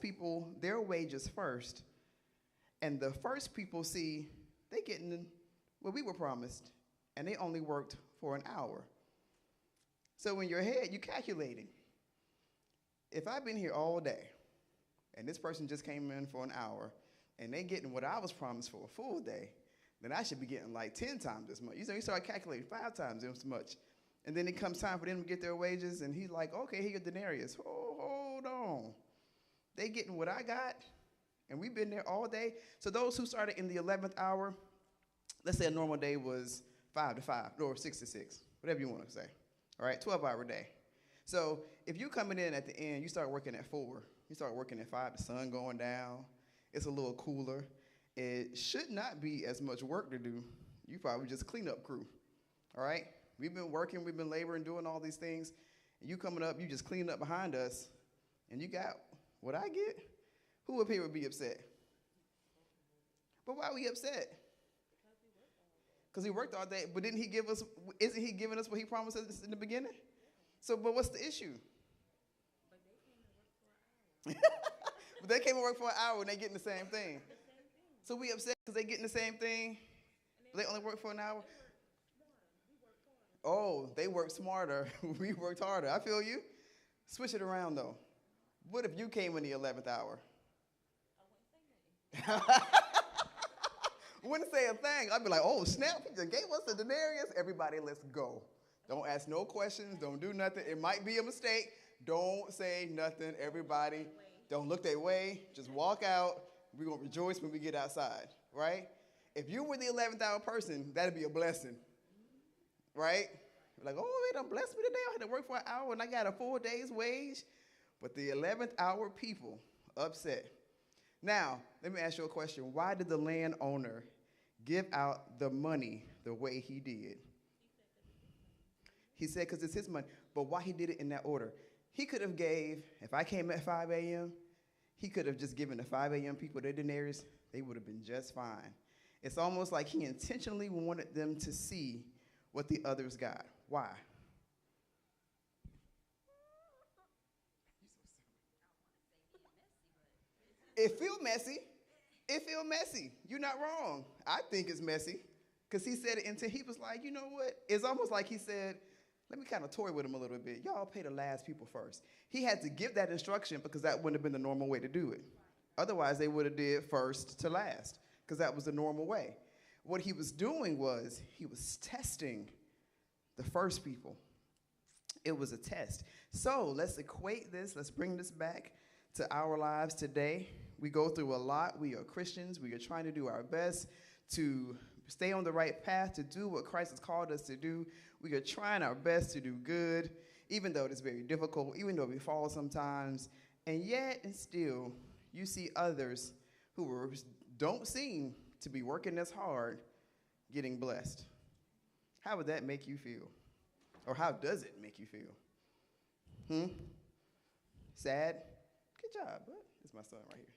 people their wages first, and the first people see they getting what we were promised, and they only worked for an hour. So in your head, you're calculating. If I've been here all day, and this person just came in for an hour, and they getting what I was promised for a full day, then I should be getting like 10 times as much. You start calculating 5 times as much. And then it comes time for them to get their wages, and he's like, okay, here your denarius. Oh, hold on. They getting what I got, and we've been there all day. So those who started in the 11th hour, let's say a normal day was 5 to 5, or 6 to 6, whatever you want to say. All right, 12-hour day. So if you're coming in at the end, you start working at 4. You start working at 5, the sun going down. It's a little cooler. It should not be as much work to do. You probably just cleanup crew, all right? We've been working, we've been laboring, doing all these things, and you coming up, you just cleaning up behind us, and you got what I get? Who up here would be upset? But why are we upset? Because he worked all day, but didn't he give us, isn't he giving us what he promised us in the beginning? So, but what's the issue? But they came and worked for an hour and they getting the same thing. So we upset because they getting the same thing, but they only work for an hour? Oh, they work smarter. We worked harder. I feel you. Switch it around, though. What if you came in the 11th hour? I wouldn't say a thing. I'd be like, oh, snap, he just gave us the denarius. Everybody, let's go. Don't ask no questions. Don't do nothing. It might be a mistake. Don't say nothing. Everybody, don't look their way. Just walk out. We're going to rejoice when we get outside, right? If you were the 11th hour person, that'd be a blessing, right? Like, oh, they done blessed me today. I had to work for an hour and I got a full day's wage. But the 11th hour people upset. Now, let me ask you a question. Why did the landowner give out the money the way he did? He said because it's his money. But why he did it in that order? He could have gave, if I came at 5 a.m., he could have just given the 5 a.m. people their denarius. They would have been just fine. It's almost like he intentionally wanted them to see what the others got. Why? It feel messy. It feel messy. You're not wrong. I think it's messy because he said it until he was like, you know what? It's almost like he said, let me kind of toy with him a little bit. Y'all pay the last people first. He had to give that instruction because that wouldn't have been the normal way to do it. Otherwise, they would have did first to last because that was the normal way. What he was doing was he was testing the first people. It was a test. So let's equate this. Let's bring this back to our lives today. We go through a lot. We are Christians. We are trying to do our best to stay on the right path, to do what Christ has called us to do. We are trying our best to do good, even though it's very difficult, even though we fall sometimes. And yet, and still, you see others who don't seem to be working as hard getting blessed. How would that make you feel? Or how does it make you feel? Sad? Good job, bud. It's my son right here.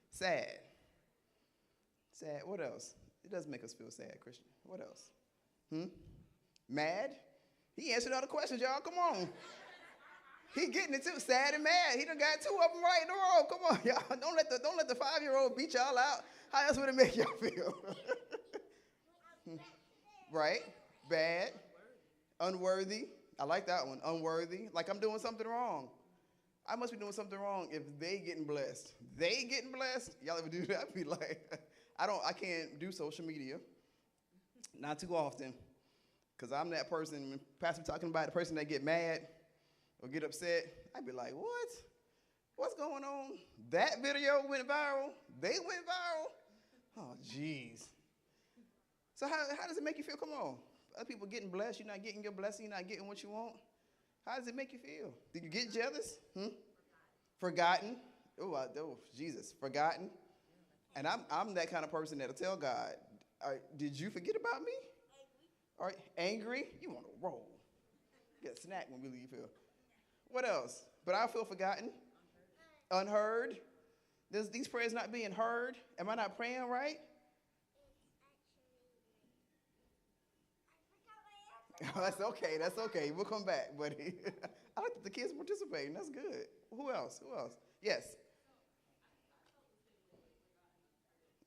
Sad. Sad. What else? It does make us feel sad, Christian. What else? Mad? He answered all the questions, y'all. Come on. He getting it too. Sad and mad. He done got 2 of them right in a row. Come on, y'all. Don't let the 5-year-old beat y'all out. How else would it make y'all feel? Right? Bad. Unworthy. I like that one. Unworthy. Like I'm doing something wrong. I must be doing something wrong if they getting blessed. They getting blessed? Y'all ever do that? I'd be like, I can't do social media. Not too often. Because I'm that person, when Pastor talking about the person that get mad or get upset, I'd be like, what? What's going on? That video went viral? They went viral? Oh, jeez. So how does it make you feel? Come on. Other people getting blessed, you're not getting your blessing, you're not getting what you want. How does it make you feel? Did you get jealous? Forgotten? Oh, Jesus, forgotten. And I'm that kind of person that'll tell God, did you forget about me? All right, angry? You want to roll. Get a snack when we leave here. What else? But I feel forgotten. Unheard. These prayers not being heard. Am I not praying right? That's okay. That's okay. We'll come back, buddy. I like that the kids participating. That's good. Who else? Yes.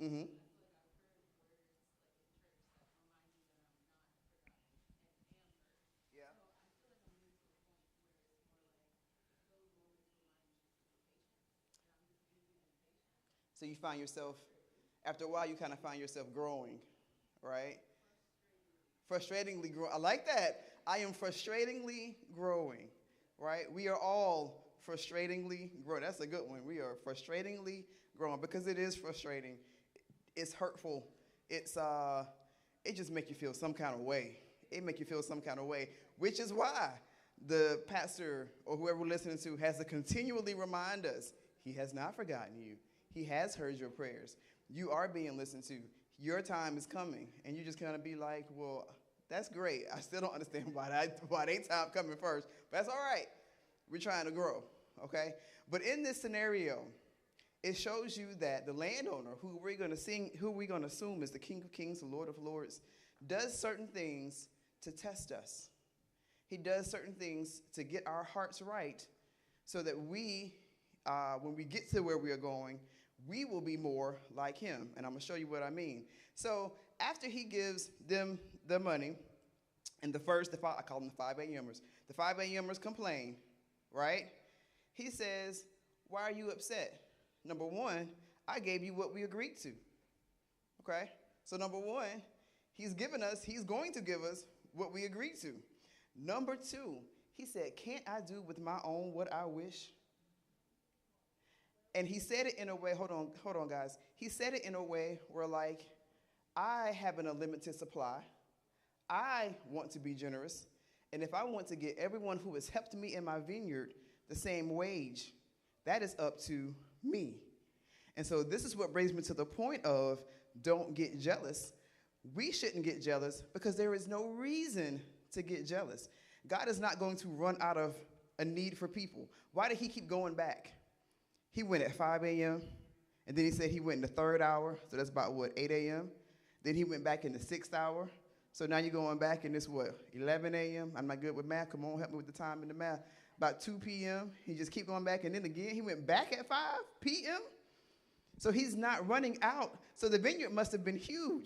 Mm-hmm. Yeah. So you find yourself, after a while, you kind of find yourself growing, right? Frustratingly grow. I like that. I am frustratingly growing, right? We are all frustratingly growing. That's a good one. We are frustratingly growing because it is frustrating. It's hurtful. It just make you feel some kind of way. It make you feel some kind of way, which is why the pastor or whoever we're listening to has to continually remind us he has not forgotten you. He has heard your prayers. You are being listened to. Your time is coming, and you just kind of be like, well, that's great. I still don't understand why they time coming first, but that's all right. We're trying to grow, okay? But in this scenario, it shows you that the landowner, who we're going to assume is the King of Kings, the Lord of Lords, does certain things to test us. He does certain things to get our hearts right so that when we get to where we are going, we will be more like him. And I'm going to show you what I mean. So after he gives them the money, and I call them the 5 a.m.ers. The 5 a.m.ers complain, right? He says, why are you upset? Number one, I gave you what we agreed to, okay? So number one, he's going to give us what we agreed to. Number two, he said, can't I do with my own what I wish? And he said it in a way, hold on, guys. He said it in a way where, like, I have an unlimited supply. I want to be generous. And if I want to get everyone who has helped me in my vineyard the same wage, that is up to me. And so this is what brings me to the point of don't get jealous. We shouldn't get jealous because there is no reason to get jealous. God is not going to run out of a need for people. Why did he keep going back? He went at 5 a.m., and then he said he went in the third hour, so that's about, 8 a.m.? Then he went back in the sixth hour. So now you're going back in this, 11 a.m.? I'm not good with math. Come on, help me with the time and the math. About 2 p.m., he just keep going back, and then again, he went back at 5 p.m.? So he's not running out. So the vineyard must have been huge.